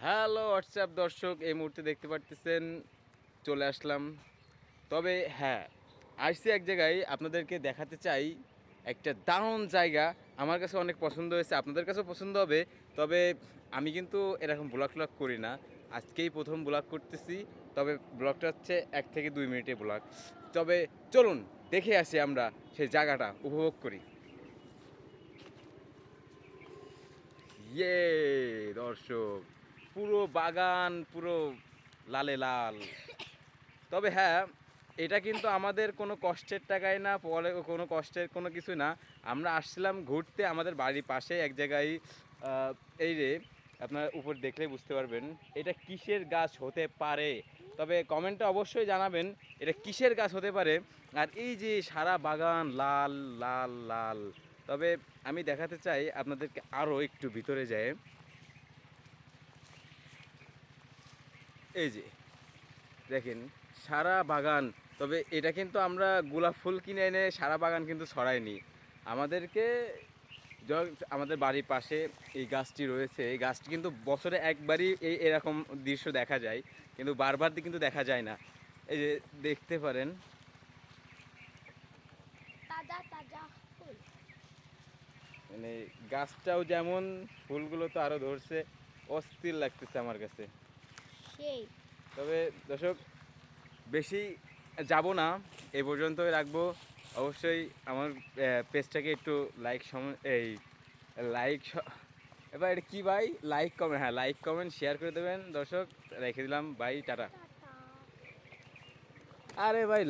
Hello WhatsApp দর্শক, এই মুহূর্তে দেখতে পারতেছেন চলে আসলাম। তবে হ্যাঁ, আসছি এক জায়গায় আপনাদেরকে দেখাতে চাই একটা দারুণ জায়গা। আমার কাছে অনেক পছন্দ হয়েছে, আপনাদের কাছেও পছন্দ হবে। তবে আমি কিন্তু এরকম ব্লগ ট্লগ করি না, আজকেই প্রথম ব্লগ করতেছি। তবে ব্লগটা হচ্ছে 1 থেকে 2 মিনিটের ব্লগ। তবে চলুন দেখে আসি, আমরা সেই জায়গাটা উপভোগ করি। ইয়ে দর্শক, পুরো বাগান পুরো লালে লাল। তবে হ্যাঁ, এটা কিন্তু আমাদের কোনো কষ্টের টাকায় না, পরে কোনো কষ্টের কোনো কিছু না। আমরা আসছিলাম ঘুরতে, আমাদের বাড়ির পাশে এক জায়গায়। এই রে, আপনার উপর দেখলেই বুঝতে পারবেন এটা কিসের গাছ হতে পারে। তবে কমেন্টে অবশ্যই জানাবেন এটা কিসের গাছ হতে পারে। আর এই যে সারা বাগান লাল লাল লাল। তবে আমি দেখাতে চাই আপনাদেরকে আরও একটু ভিতরে যায়। এই যে দেখেন সারা বাগান। তবে এটা কিন্তু আমরা গোলাপ ফুল কিনে এনে সারা বাগান কিন্তু ছড়াইনি। আমাদেরকে আমাদের বাড়ির পাশে এই গাছটি রয়েছে, এই গাছটি কিন্তু বছরে একবারই এরকম দৃশ্য দেখা যায়, কিন্তু বারবার কিন্তু দেখা যায় না। এই যে দেখতে পারেন, তাজা তাজা ফুল। মানে গাছটাও যেমন, ফুলগুলো তো আরও ধরছে, অস্থির লাগতেছে আমার কাছে। সেই তবে দর্শক, বেশি যাব না, এই পর্যন্তই রাখবো। অবশ্যই আমার পেজটাকে একটু এই লাইক, এবার এটা কী ভাই, লাইক কমেন্ট, হ্যাঁ লাইক কমেন্ট শেয়ার করে দেবেন দর্শক। রেখে দিলাম, বাই, টাটা। টাটা। আরে ভাই।